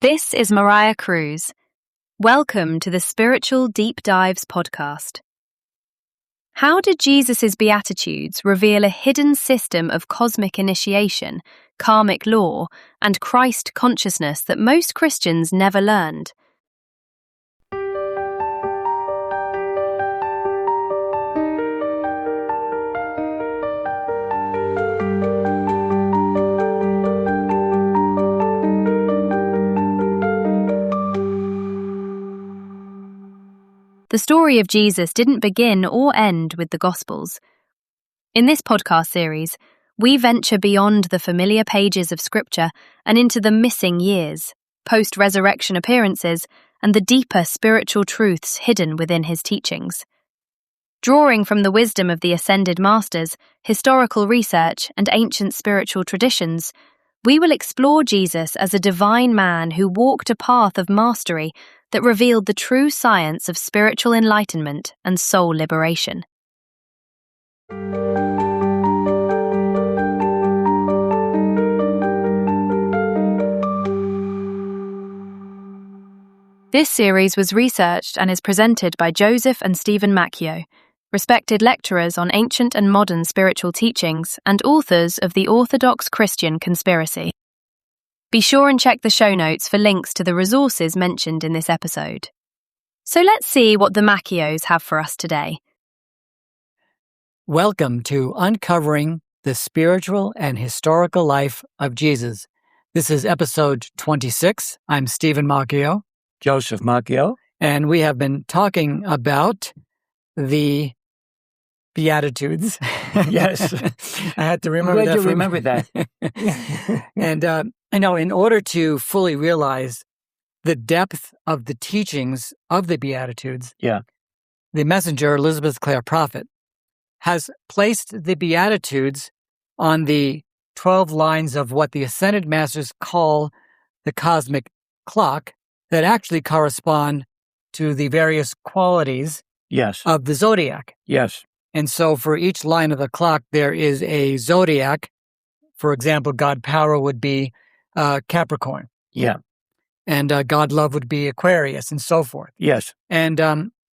This is Mariah Cruz. Welcome to the Spiritual Deep Dives podcast. How did Jesus' Beatitudes reveal a hidden system of cosmic initiation, karmic law, and Christ consciousness that most Christians never learned? The story of Jesus didn't begin or end with the Gospels. In this podcast series, we venture beyond the familiar pages of Scripture and into the missing years, post-resurrection appearances, and the deeper spiritual truths hidden within his teachings. Drawing from the wisdom of the ascended masters, historical research, and ancient spiritual traditions, we will explore Jesus as a divine man who walked a path of mastery that revealed the true science of spiritual enlightenment and soul liberation. This series was researched and is presented by Joseph and Stephen Macchio, respected lecturers on ancient and modern spiritual teachings and authors of the Orthodox Christian Conspiracy. Be sure and check the show notes for links to the resources mentioned in this episode. So let's see what the Macchios have for us today. Welcome to Uncovering the Spiritual and Historical Life of Jesus. This is episode 26. I'm Stephen Macchio. Joseph Macchio. And we have been talking about the Beatitudes. Yes. I had to remember that. Remember that. And I know in order to fully realize the depth of the teachings of the Beatitudes, the messenger, Elizabeth Clare Prophet, has placed the Beatitudes on the 12 lines of what the Ascended Masters call the cosmic clock that actually correspond to the various qualities of the zodiac. Yes. And so for each line of the clock, there is a zodiac. For example, God power would be Capricorn. Yeah. And God love would be Aquarius and so forth. Yes. And,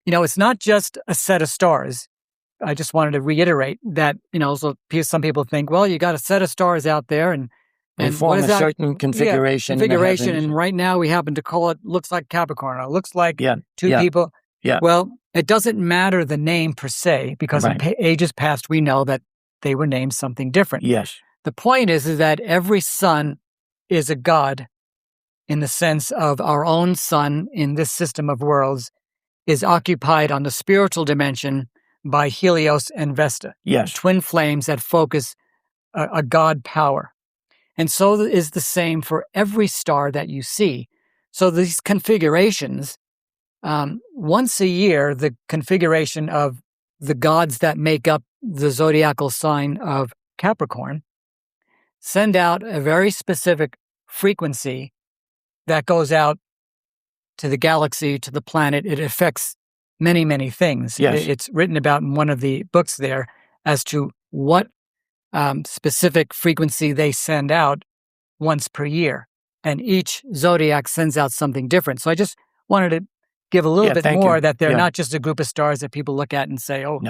it's not just a set of stars. I just wanted to reiterate that, so some people think, well, you got a set of stars out there and form what is a that? certain configuration. And right now we happen to call it, looks like Capricorn. It looks like two people. Yeah. Well, it doesn't matter the name per se, because in ages past, we know that they were named something different. Yes. The point is that every sun is a god in the sense of our own sun in this system of worlds is occupied on the spiritual dimension by Helios and Vesta. Yes. Twin flames that focus a god power. And so is the same for every star that you see. So these configurations, once a year, the configuration of the gods that make up the zodiacal sign of Capricorn send out a very specific frequency that goes out to the galaxy, to the planet. It affects many, many things. Yes. It's written about in one of the books there as to what specific frequency they send out once per year. And each zodiac sends out something different. So I just wanted to give a little bit more that they're not just a group of stars that people look at and say, oh,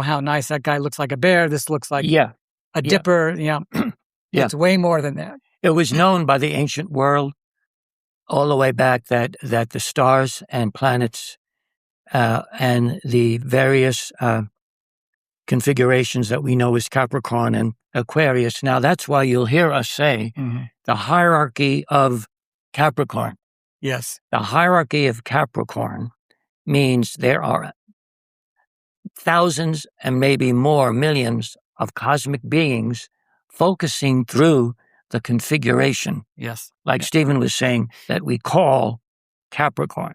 how nice. That guy looks like a bear. This looks like a dipper. It's way more than that. It was known by the ancient world all the way back that the stars and planets and the various configurations that we know as Capricorn and Aquarius. Now, that's why you'll hear us say the hierarchy of Capricorn. Yes. The hierarchy of Capricorn means there are thousands and maybe more millions of cosmic beings focusing through the configuration. Yes. Like Stephen was saying, that we call Capricorn.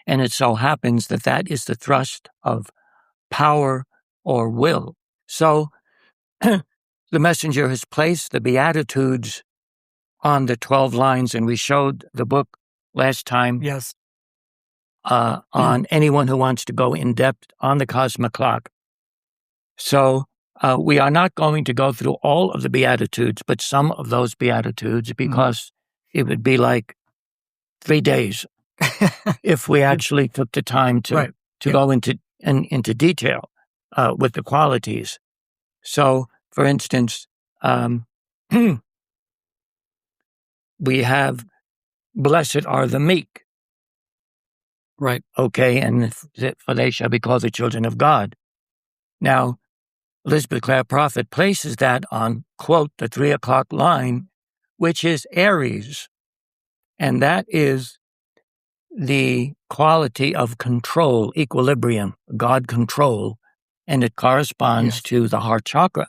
And it so happens that that is the thrust of power or will. So the messenger has placed the Beatitudes on the 12 lines, and we showed the book last time. Yes. On anyone who wants to go in depth on the cosmic clock. So we are not going to go through all of the Beatitudes, but some of those Beatitudes, because it would be like 3 days if we actually took the time to Right. go into detail with the qualities. So, for instance, we have blessed are the meek, Right. okay, and for they shall be called the children of God. Now, Elizabeth Clare Prophet places that on, quote, the 3 o'clock line, which is Aries, and that is the quality of control, equilibrium, God control, and it corresponds to the heart chakra.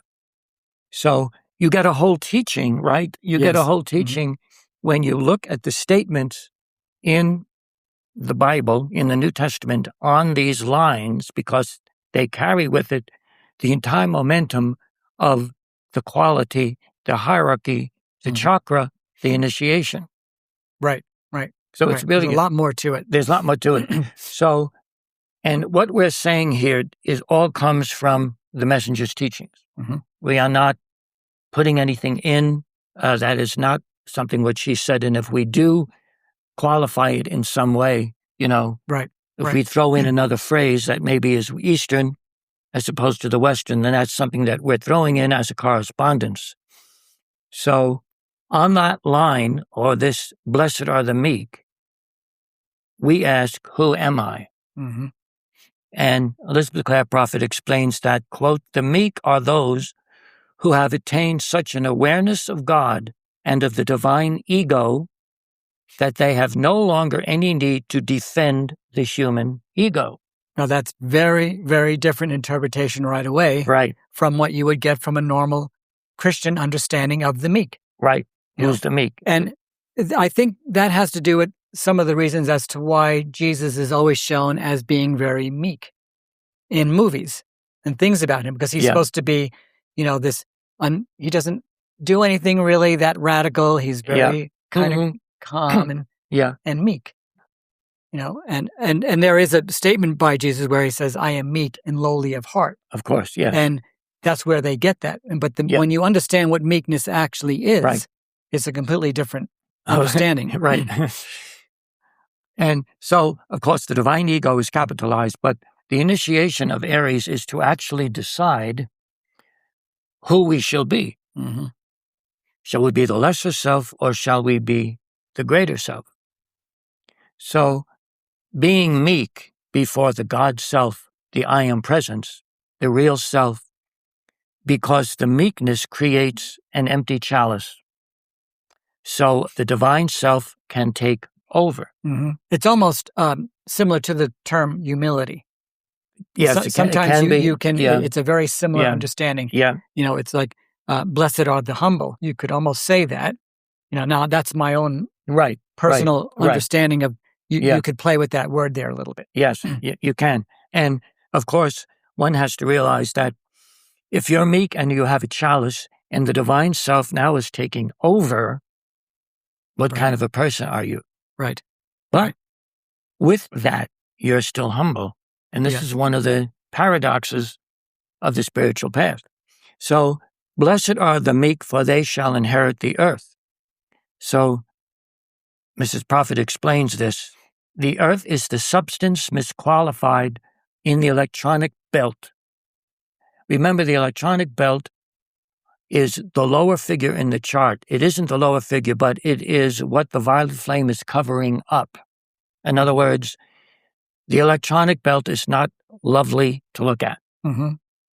So you get a whole teaching, right? You get a whole teaching when you look at the statements in the Bible, in the New Testament, on these lines, because they carry with it the entire momentum of the quality, the hierarchy, the chakra, the initiation. Right. So it's really There's a lot more to it. There's a lot more to it. So, and what we're saying here is all comes from the messenger's teachings. We are not putting anything in that is not something which he said. And if we do qualify it in some way, if we throw in another phrase that maybe is Eastern as opposed to the Western, then that's something that we're throwing in as a correspondence. So on that line, or this blessed are the meek, we ask, who am I? And Elizabeth Clare Prophet explains that, quote, the meek are those who have attained such an awareness of God and of the divine ego that they have no longer any need to defend the human ego. Now, that's very, very different interpretation right away from what you would get from a normal Christian understanding of the meek. Right. Who's the meek? And I think that has to do with some of the reasons as to why Jesus is always shown as being very meek in movies and things about him, because he's supposed to be, he doesn't do anything really that radical. He's very kind of calm and meek, and there is a statement by Jesus where he says, I am meek and lowly of heart. Of course, yes. And that's where they get that. But when you understand what meekness actually is, it's a completely different understanding. Right. And so, of course, the divine ego is capitalized, but the initiation of Aries is to actually decide who we shall be. Shall we be the lesser self, or shall we be the greater self? So, being meek before the God self, the I am presence, the real self, because the meekness creates an empty chalice. So the divine self can take over. It's almost similar to the term humility. Yes, sometimes you can. It's a very similar understanding. It's like blessed are the humble. You could almost say that. Now that's my own personal understanding of. You could play with that word there a little bit. Yes, you can. And of course, one has to realize that if you're meek and you have a chalice, and the divine self now is taking over, what kind of a person are you? Right. But with that, you're still humble. And this is one of the paradoxes of the spiritual path. So, blessed are the meek, for they shall inherit the earth. So, Mrs. Prophet explains this. The earth is the substance misqualified in the electronic belt. Remember, the electronic belt is the lower figure in the chart. It isn't the lower figure, but it is what the violet flame is covering up. In other words, the electronic belt is not lovely to look at.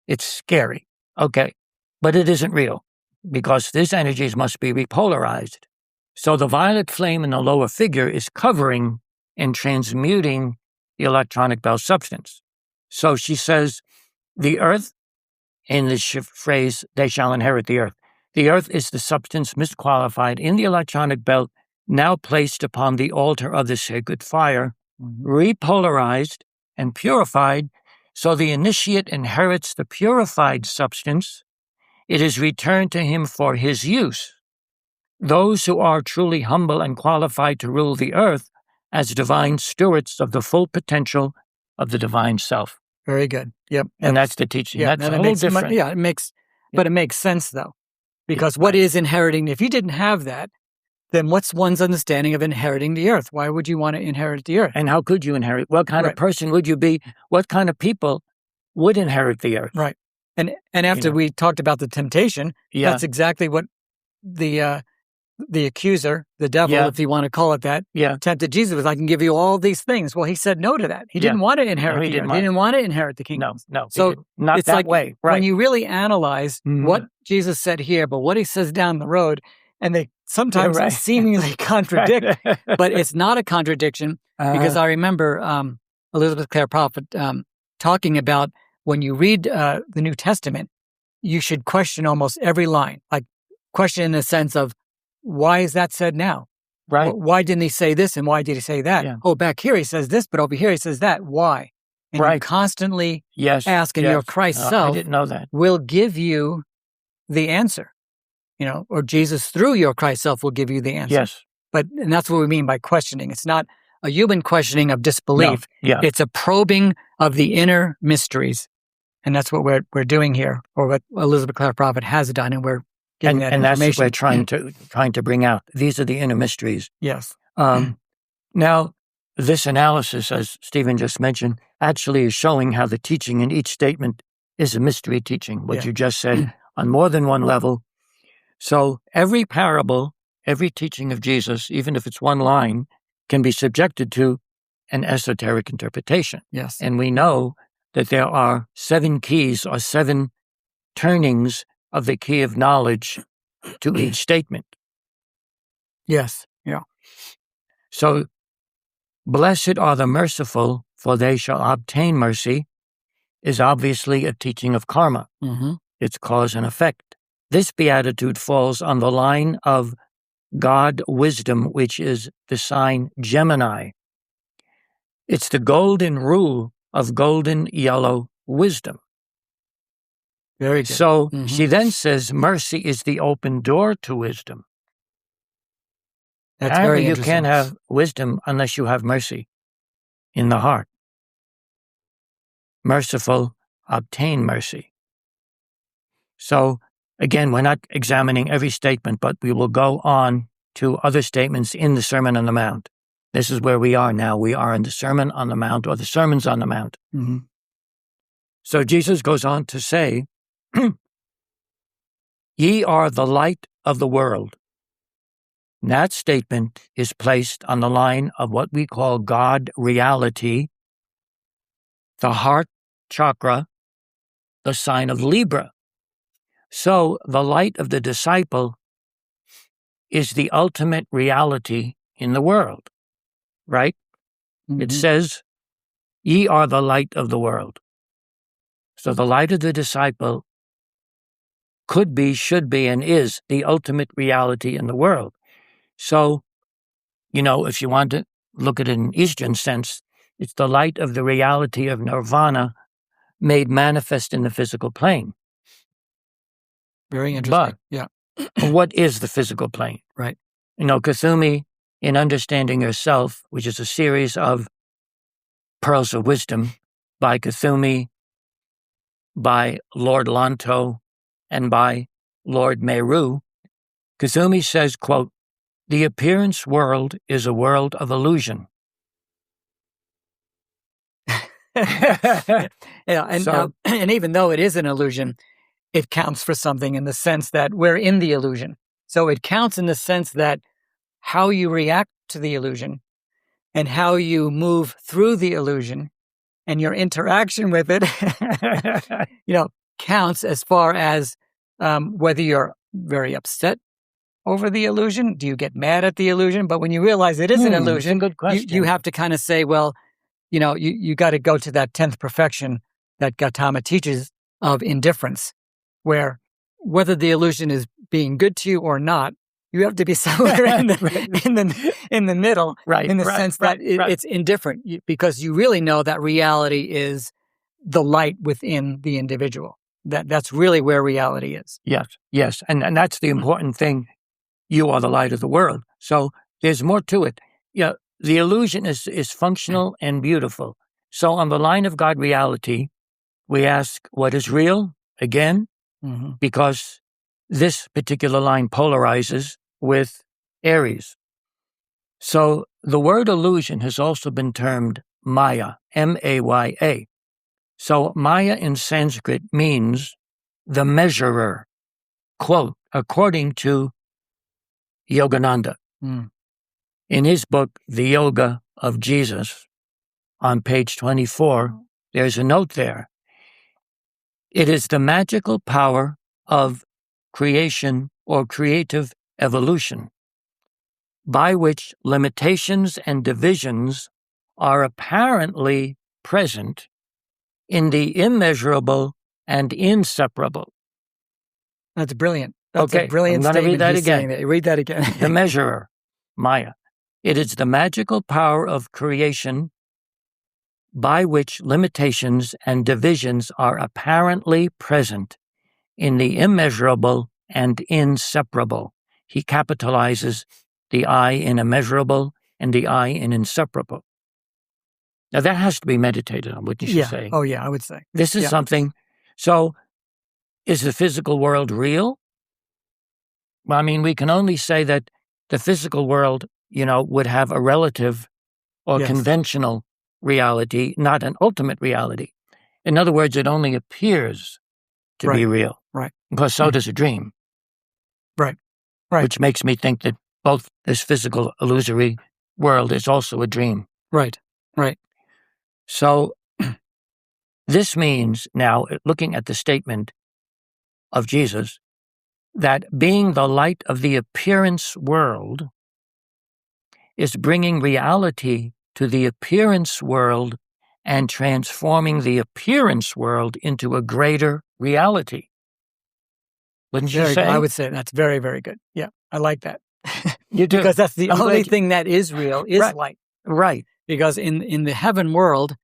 It's scary. Okay. But it isn't real, because these energies must be repolarized. So the violet flame in the lower figure is covering and transmuting the electronic belt substance. So she says, the earth, in this phrase, they shall inherit the earth. The earth is the substance misqualified in the electronic belt, now placed upon the altar of the sacred fire, repolarized and purified, so the initiate inherits the purified substance. It is returned to him for his use. Those who are truly humble and qualified to rule the earth as divine stewards of the full potential of the divine self. Very good. Yep. And that's the teaching. Yeah, that's a little different. But it makes sense, though, because what is inheriting? If you didn't have that, then what's one's understanding of inheriting the earth? Why would you want to inherit the earth? And how could you inherit? What kind of person would you be? What kind of people would inherit the earth? Right. And after we talked about the temptation, that's exactly what the accuser, the devil, if you want to call it that, tempted Jesus with. I can give you all these things. Well, he said no to that. He didn't want to inherit the earth. He didn't want to inherit the kingdom. No. So not it's that like way. Right. When you really analyze what Jesus said here, but what he says down the road, and they sometimes seemingly contradict, but it's not a contradiction because I remember Elizabeth Clare Prophet talking about when you read the New Testament, you should question almost every line, like question in the sense of, why is that said now? Right. Why didn't he say this and why did he say that? Yeah. Oh, back here he says this, but over here he says that. Why? And you constantly ask, and your Christ self I didn't know that. will give you the answer, or Jesus through your Christ self will give you the answer. Yes. And that's what we mean by questioning. It's not a human questioning of disbelief. No. It's a probing of the inner mysteries. And that's what we're doing here, or what Elizabeth Clare Prophet has done, and we're getting that information. And that's what we're trying to bring out. These are the inner mysteries. Yes. Now, this analysis, as Stephen just mentioned, actually is showing how the teaching in each statement is a mystery teaching, what you just said, on more than one level. So every parable, every teaching of Jesus, even if it's one line, can be subjected to an esoteric interpretation. Yes. And we know that there are 7 keys or 7 turnings of the key of knowledge to each statement. Yes. Yeah. So, blessed are the merciful, for they shall obtain mercy, is obviously a teaching of karma. It's cause and effect. This beatitude falls on the line of God wisdom, which is the sign Gemini. It's the golden rule of golden yellow wisdom. Very good. So she then says mercy is the open door to wisdom. That's very you interesting. can't have wisdom unless you have mercy in the heart. Merciful, obtain mercy. So again, we're not examining every statement, but we will go on to other statements in the Sermon on the Mount. This is where we are now. We are in the Sermon on the Mount, or the Sermons on the Mount. So Jesus goes on to say, ye are the light of the world. And that statement is placed on the line of what we call God reality, the heart chakra, the sign of Libra. So the light of the disciple is the ultimate reality in the world, right? It says, ye are the light of the world. So the light of the disciple could be, should be, and is the ultimate reality in the world. So, if you want to look at it in an Eastern sense, it's the light of the reality of nirvana made manifest in the physical plane. Very interesting. But what is the physical plane? Right. Kuthumi, in Understanding Yourself, which is a series of pearls of wisdom by Kuthumi, by Lord Lanto, and by Lord Meru, Kuthumi says, quote, the appearance world is a world of illusion. And even though it is an illusion, it counts for something in the sense that we're in the illusion. So it counts in the sense that how you react to the illusion and how you move through the illusion and your interaction with it, counts as far as whether you're very upset over the illusion. Do you get mad at the illusion? But when you realize it is an illusion, good question. You have to kind of say, well, you got to go to that 10th perfection that Gautama teaches of indifference, where whether the illusion is being good to you or not, you have to be somewhere in the middle, right, in the sense that it's indifferent, because you really know that reality is the light within the individual. That's really where reality is. Yes. And that's the important thing. You are the light of the world. So there's more to it. The illusion is functional and beautiful. So on the line of God reality, we ask what is real, again, because this particular line polarizes with Aries. So the word illusion has also been termed Maya, M-A-Y-A. So Maya in Sanskrit means the measurer, quote, according to Yogananda. In his book, The Yoga of Jesus, on page 24, there's a note there. It is the magical power of creation or creative evolution, by which limitations and divisions are apparently present in the immeasurable and inseparable. That's brilliant. That's Okay, a brilliant I'm gonna statement. read that He's again. saying that. Read that again. The measurer, Maya. It is the magical power of creation by which limitations and divisions are apparently present in the immeasurable and inseparable. He capitalizes the I in immeasurable and the I in inseparable. Now that has to be meditated on, wouldn't you say? Oh, yeah, I would say. This is something. So is the physical world real? Well, I mean, we can only say that the physical world, would have a relative or conventional reality, not an ultimate reality. In other words, it only appears to be real. Right. Because so does a dream. Right. Which makes me think that both this physical illusory world is also a dream. Right. So this means now, looking at the statement of Jesus, that being the light of the appearance world is bringing reality to the appearance world and transforming the appearance world into a greater reality. Wouldn't you say? I would say that's very, very good. Yeah, I like that. You do. Because that's the only thing that is real is light. Right. Because in the heaven world,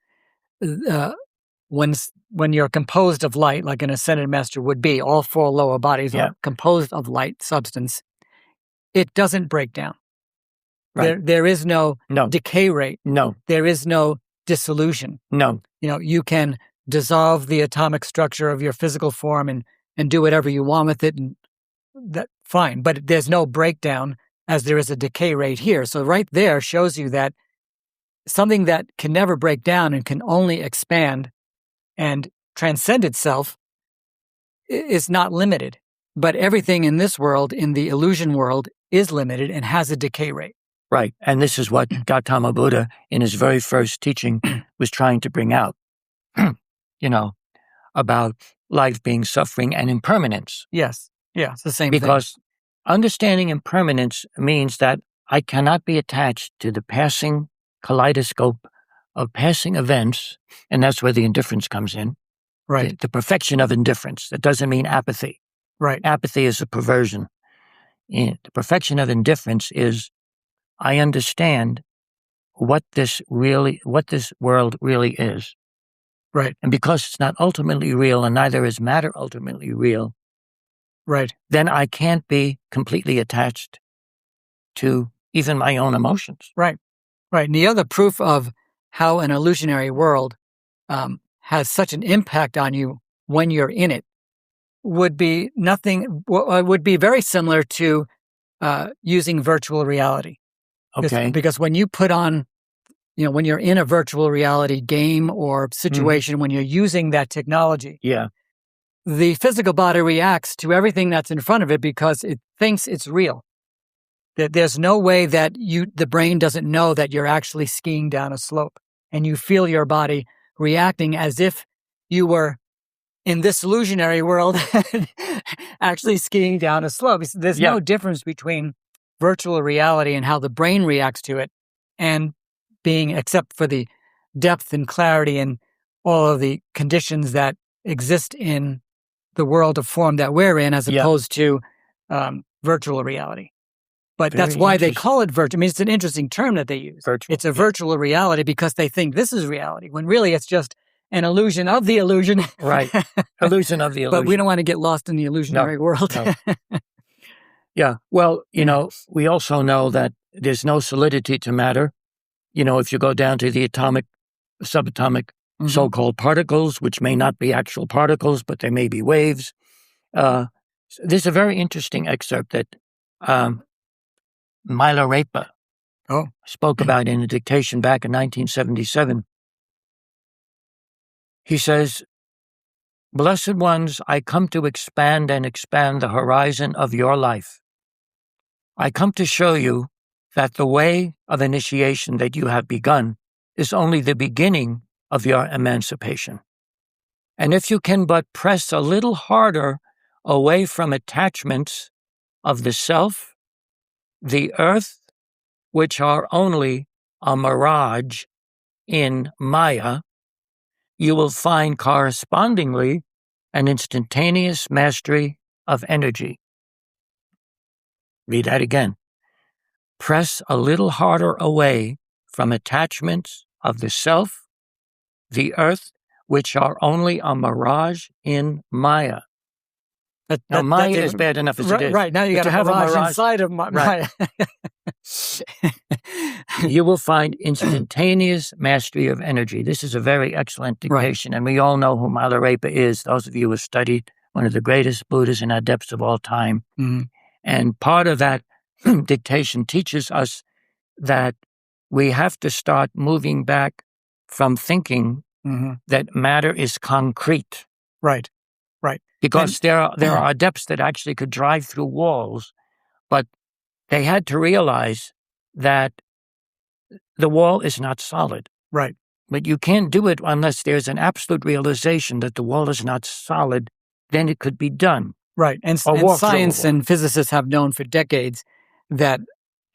when you're composed of light, like an ascended master would be, all four lower bodies are composed of light substance, it doesn't break down. Right. There is no decay rate. No. There is no dissolution. No. You can dissolve the atomic structure of your physical form and do whatever you want with it, and that fine. But there's no breakdown as there is a decay rate here. So right there shows you that something that can never break down and can only expand and transcend itself is not limited. But everything in this world, in the illusion world, is limited and has a decay rate. Right. And this is what Gautama Buddha, in his very first teaching, was trying to bring out, about life being suffering and impermanence. Yes. Yeah, it's the same thing. Because understanding impermanence means that I cannot be attached to the passing kaleidoscope of passing events, and that's where the indifference comes in. Right. The perfection of indifference. That doesn't mean apathy. Right. Apathy is a perversion. The perfection of indifference is I understand what this world really is. Right. And because it's not ultimately real and neither is matter ultimately real, right, then I can't be completely attached to even my own emotions. Right. Right. And the other proof of how an illusionary world has such an impact on you when you're in it would be very similar to using virtual reality. Okay. Because when you put on, when you're in a virtual reality game or situation, when you're using that technology, the physical body reacts to everything that's in front of it because it thinks it's real. That there's no way that the brain doesn't know that you're actually skiing down a slope, and you feel your body reacting as if you were in this illusionary world actually skiing down a slope. There's no difference between virtual reality and how the brain reacts to it and being, except for the depth and clarity and all of the conditions that exist in the world of form that we're in, as opposed to virtual reality. But that's why they call it virtual. I mean, it's an interesting term that they use. Virtual. It's a virtual reality because they think this is reality, when really it's just an illusion of the illusion. Right. Illusion of the illusion. But we don't want to get lost in the illusionary world. No. Yeah. Well, we also know that there's no solidity to matter. If you go down to the atomic, subatomic, so-called particles, which may not be actual particles, but they may be waves. There's a very interesting excerpt that Milarepa Oh, spoke about in a dictation back in 1977. He says, "Blessed ones, I come to expand the horizon of your life. I come to show you that the way of initiation that you have begun is only the beginning of your emancipation. And if you can but press a little harder away from attachments of the self, the earth, which are only a mirage in Maya, you will find correspondingly an instantaneous mastery of energy." Read that again. Press a little harder away from attachments of the self, the earth, which are only a mirage in Maya. Now, Maya is bad enough as it is. Right, now you got to have a mirage inside of Right. Maya. You will find instantaneous mastery of energy. This is a very excellent dictation, and we all know who Milarepa is. Those of you who have studied one of the greatest Buddhas and adepts of all time. Mm-hmm. And part of that dictation teaches us that we have to start moving back from thinking that matter is concrete. Right. Because there are adepts that actually could drive through walls, but they had to realize that the wall is not solid. Right. But you can't do it unless there's an absolute realization that the wall is not solid. Then it could be done. Right. And science and physicists have known for decades that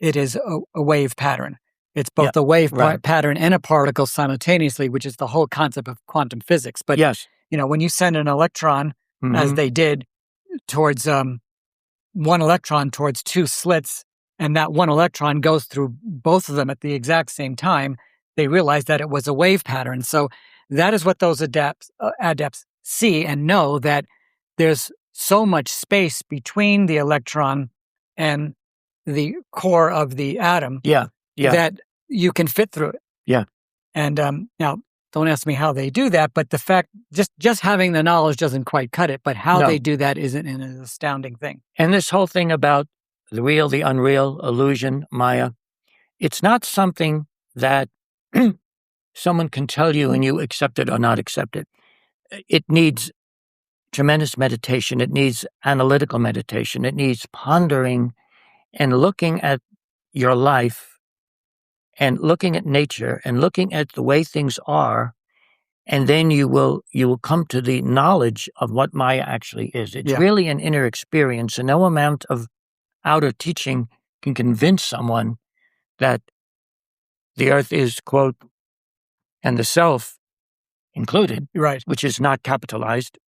it is a wave pattern. It's both a wave pattern and a particle simultaneously, which is the whole concept of quantum physics. But, when you send an electron, as they did, towards one electron towards two slits, and that one electron goes through both of them at the exact same time, they realized that it was a wave pattern. So that is what those adepts see and know, that there's so much space between the electron and the core of the atom that you can fit through it. Yeah. And now, don't ask me how they do that, but the fact, just having the knowledge doesn't quite cut it, but how they do that is an astounding thing. And this whole thing about the real, the unreal, illusion, Maya, it's not something that someone can tell you and you accept it or not accept it. It needs tremendous meditation. It needs analytical meditation. It needs pondering and looking at your life and looking at nature and looking at the way things are. And then you will come to the knowledge of what Maya actually is. It's really an inner experience, and no amount of outer teaching can convince someone that the earth is, quote, and the self included, which is not capitalized,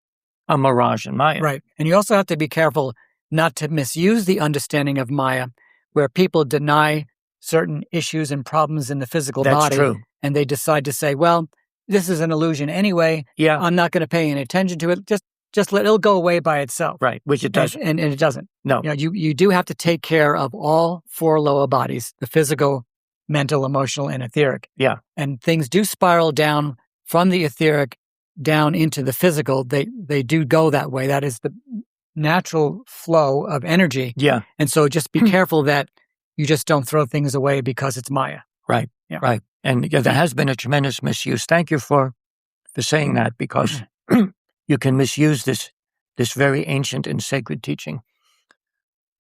a mirage in Maya. Right. And you also have to be careful not to misuse the understanding of Maya, where people deny certain issues and problems in the physical body. That's true. And they decide to say, well, this is an illusion anyway. Yeah. I'm not going to pay any attention to it. Just let it'll go away by itself. Right. Which it doesn't. And it doesn't. No. You do have to take care of all four lower bodies: the physical, mental, emotional, and etheric. Yeah. And things do spiral down from the etheric down into the physical. They do go that way. That is the natural flow of energy. Yeah. And so just be careful that you just don't throw things away because it's Maya. Right. Yeah. Right. And there has been a tremendous misuse. Thank you for saying that, because you can misuse this very ancient and sacred teaching.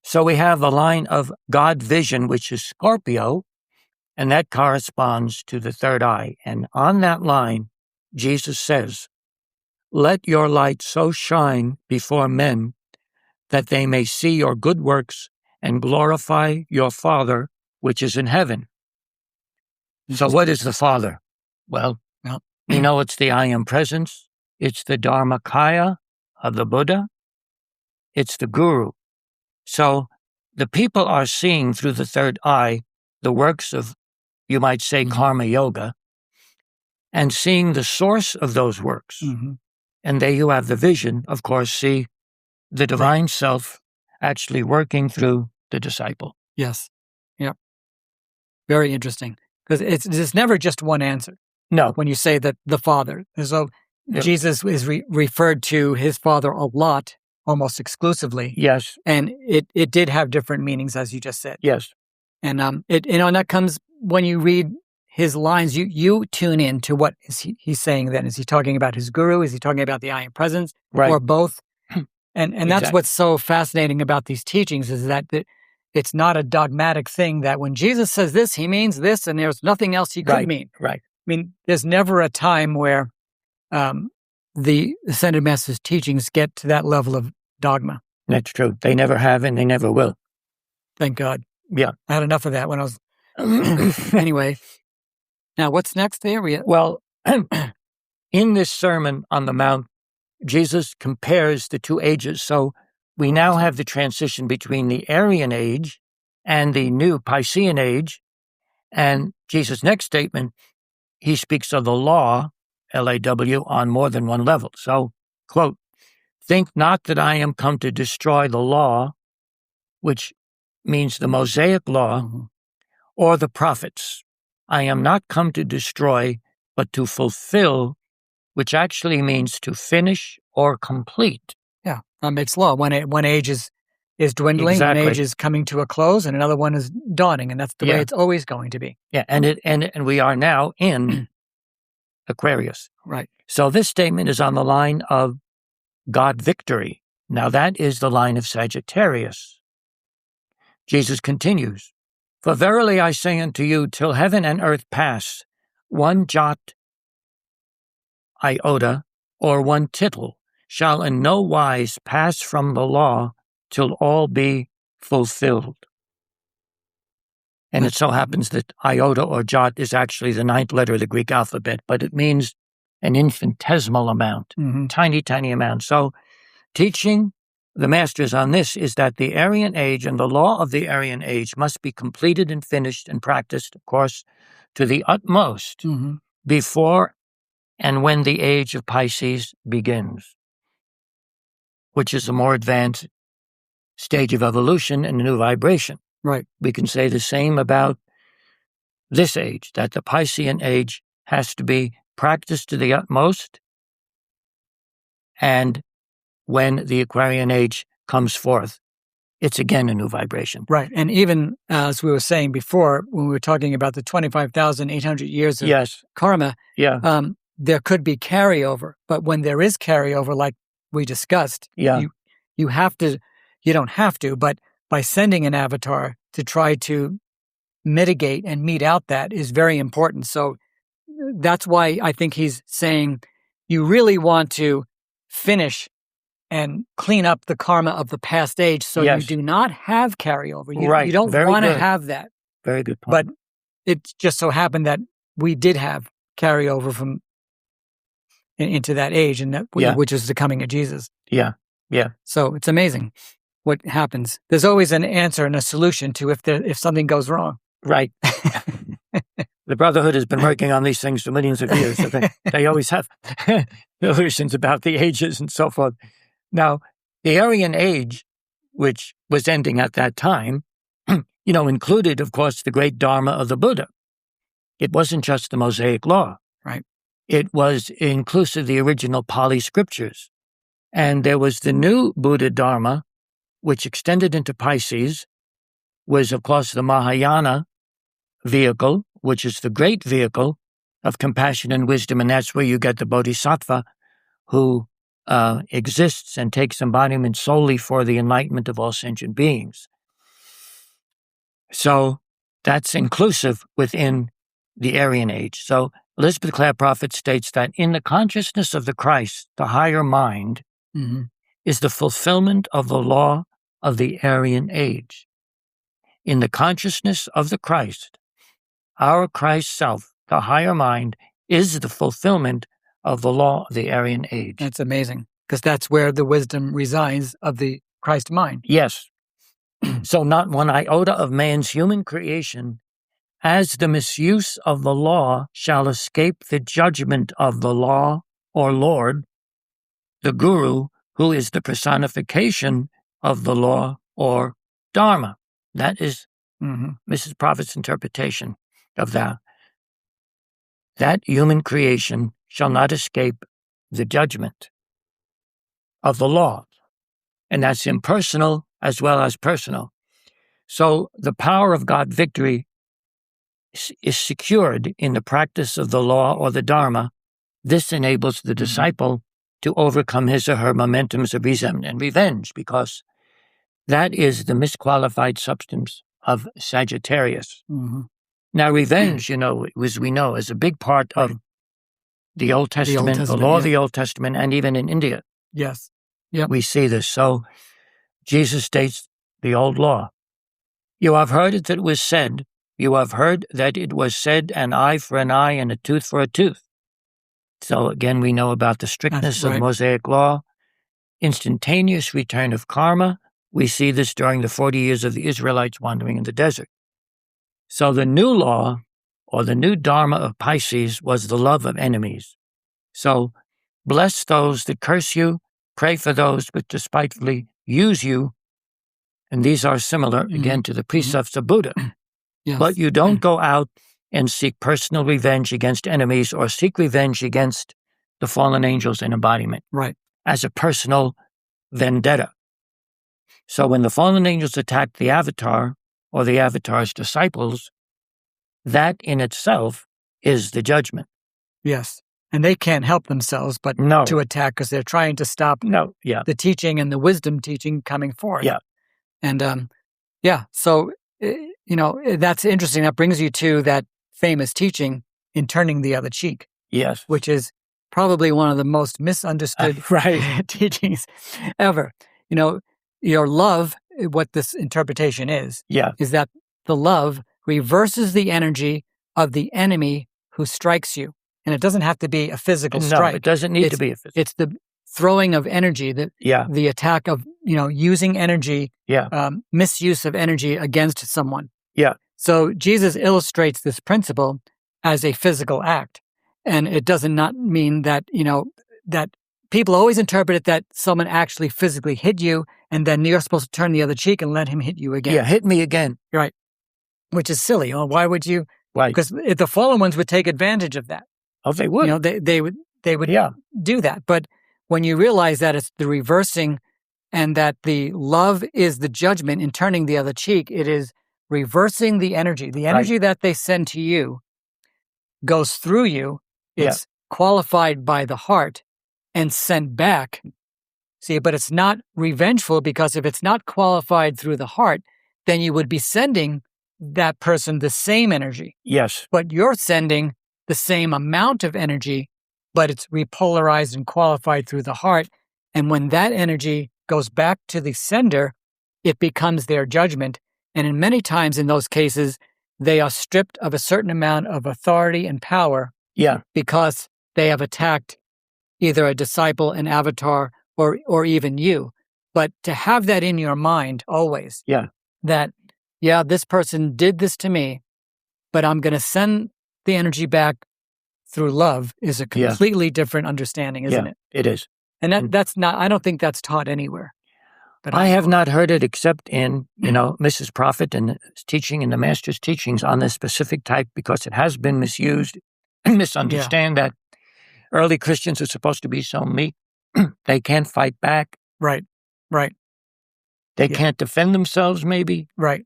So we have a line of God vision, which is Scorpio, and that corresponds to the third eye. And on that line, Jesus says, "Let your light so shine before men that they may see your good works and glorify your Father which is in heaven." So what is the Father? Well, we know it's the I Am Presence. It's the Dharmakaya of the Buddha. It's the Guru. So the people are seeing through the third eye the works of, you might say, karma yoga, and seeing the source of those works. And they who have the vision, of course, see the divine self actually working through the disciple. Yes. Yep. Very interesting. Because it's never just one answer. No. When you say that the Father. So Jesus is referred to his Father a lot, almost exclusively. Yes. And it did have different meanings, as you just said. Yes. And and that comes when you read his lines, you tune in to what is he's saying then. Is he talking about his guru? Is he talking about the I Am Presence? Right. Or both? And that's Exactly. what's so fascinating about these teachings is that it's not a dogmatic thing that when Jesus says this, he means this, and there's nothing else he could mean. Right. I mean, there's never a time where the Ascended Master's teachings get to that level of dogma. That's true. They never have and they never will. Thank God. Yeah. I had enough of that when I was... Anyway, now what's next there? Well, in this Sermon on the Mount, Jesus compares the two ages. So we now have the transition between the Aryan age and the new Piscean age. And Jesus' next statement, he speaks of the law, L-A-W, on more than one level. So, quote, "Think not that I am come to destroy the law," which means the Mosaic law, "or the prophets. I am not come to destroy, but to fulfill," which actually means to finish or complete. Yeah, that makes law. One age is dwindling, Exactly. one age is coming to a close, and another one is dawning, and that's the way it's always going to be. Yeah, and we are now in Aquarius. Right. So this statement is on the line of God victory. Now that is the line of Sagittarius. Jesus continues, "For verily I say unto you, till heaven and earth pass, one jot, iota, or one tittle shall in no wise pass from the law till all be fulfilled." And it so happens that iota or jot is actually the 9th letter of the Greek alphabet, but it means an infinitesimal amount, tiny, tiny amount. So teaching the masters on this is that the Aryan age and the law of the Aryan age must be completed and finished and practiced, of course, to the utmost before and when the age of Pisces begins, which is a more advanced stage of evolution and a new vibration. Right. We can say the same about this age, that the Piscean age has to be practiced to the utmost, and when the Aquarian age comes forth, it's again a new vibration. Right. And even as we were saying before, when we were talking about the 25,800 years of karma, there could be carryover. But when there is carryover, like we discussed, you don't have to, but by sending an avatar to try to mitigate and mete out that is very important. So that's why I think he's saying you really want to finish and clean up the karma of the past age so you do not have carryover. You don't want to have that. Very good point. But it just so happened that we did have carryover from into that age, and which is the coming of Jesus. Yeah. So it's amazing what happens. There's always an answer and a solution to if something goes wrong. Right. The Brotherhood has been working on these things for millions of years. So they always have illusions about the ages and so forth. Now, the Aryan age, which was ending at that time, included, of course, the great Dharma of the Buddha. It wasn't just the Mosaic law. Right. It was inclusive the original Pali scriptures. And there was the new Buddha Dharma, which extended into Pisces, was, of course, the Mahayana vehicle, which is the great vehicle of compassion and wisdom. And that's where you get the Bodhisattva who exists and takes embodiment solely for the enlightenment of all sentient beings. So that's inclusive within the Aryan age. So Elizabeth Clare Prophet states that in the consciousness of the Christ, the higher mind is the fulfillment of the law of the Aryan age. In the consciousness of the Christ, our Christ self, the higher mind, is the fulfillment of the law of the Aryan age. That's amazing, because that's where the wisdom resides of the Christ mind. Yes. So not one iota of man's human creation, as the misuse of the law, shall escape the judgment of the law or Lord, the Guru, who is the personification of the law or Dharma. That is Mrs. Prophet's interpretation of that. That human creation shall not escape the judgment of the law. And that's impersonal as well as personal. So the power of God victory is secured in the practice of the law or the Dharma. This enables the disciple to overcome his or her momentums of resentment and revenge, because that is the misqualified substance of Sagittarius. Now, revenge, as we know, is a big part of the Old Testament, the law of the Old Testament, and even in India. Yes. Yep. We see this. So Jesus states the old law. You have heard that it was said, an eye for an eye and a tooth for a tooth. So again, we know about the strictness of Mosaic law, instantaneous return of karma. We see this during the 40 years of the Israelites wandering in the desert. So the new law, or the new Dharma of Pisces, was the love of enemies. So bless those that curse you, pray for those that despitefully use you. And these are similar, again, to the precepts of Buddha. Yes. But you don't go out and seek personal revenge against enemies or seek revenge against the fallen angels in embodiment as a personal vendetta. So when the fallen angels attacked the avatar or the avatar's disciples, that in itself is the judgment. Yes. And they can't help themselves but to attack, because they're trying to stop the teaching and the wisdom teaching coming forth. Yeah. And so, that's interesting. That brings you to that famous teaching in turning the other cheek. Yes. Which is probably one of the most misunderstood teachings ever. Your love, what this interpretation is that the love reverses the energy of the enemy who strikes you. And it doesn't have to be a physical strike. No, it doesn't need to be a physical. It's the throwing of energy, the attack of, using energy, misuse of energy against someone. Yeah. So Jesus illustrates this principle as a physical act. And it does not mean that, that people always interpret it that someone actually physically hit you and then you're supposed to turn the other cheek and let him hit you again. Yeah, hit me again. Right. Which is silly. Why would you? Right. Because the fallen ones would take advantage of that. Oh, they would. They would do that. But when you realize that it's the reversing and that the love is the judgment in turning the other cheek, it is reversing the energy. The energy that they send to you goes through you. It's qualified by the heart and sent back. See, but it's not revengeful, because if it's not qualified through the heart, then you would be sending that person the same energy. Yes. But you're sending the same amount of energy, but it's repolarized and qualified through the heart. And when that energy goes back to the sender, it becomes their judgment. And in many times in those cases, they are stripped of a certain amount of authority and power because they have attacked either a disciple, an avatar, or even you. But to have that in your mind always, that, this person did this to me, but I'm going to send the energy back through love, is a completely different understanding, isn't it? It is. And that's not, I don't think that's taught anywhere. But I have not heard it except in, Mrs. Prophet and his teaching and the Master's teachings on this specific type, because it has been misused and misunderstand that early Christians are supposed to be so meek. They can't fight back. Right. They can't defend themselves, maybe. Right.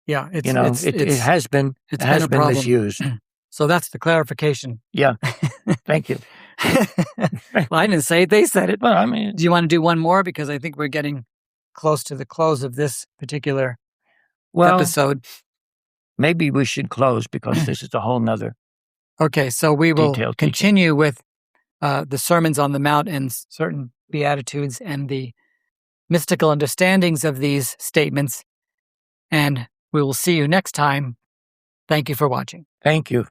Yeah. It has been misused. So that's the clarification. Yeah. Thank you. Well, I didn't say it. They said it. Well, I mean, do you want to do one more? Because I think we're getting close to the close of this particular episode. Maybe we should close, because this is a whole nother. Okay. So we will continue teaching with the Sermons on the Mount and certain Beatitudes and the mystical understandings of these statements. And we will see you next time. Thank you for watching. Thank you.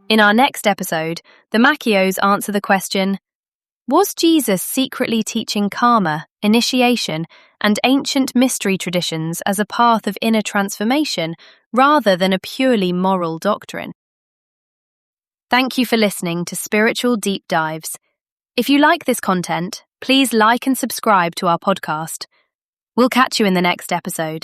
In our next episode, the Macchios answer the question, was Jesus secretly teaching karma, initiation, and ancient mystery traditions as a path of inner transformation rather than a purely moral doctrine? Thank you for listening to Spiritual Deep Dives. If you like this content, please like and subscribe to our podcast. We'll catch you in the next episode.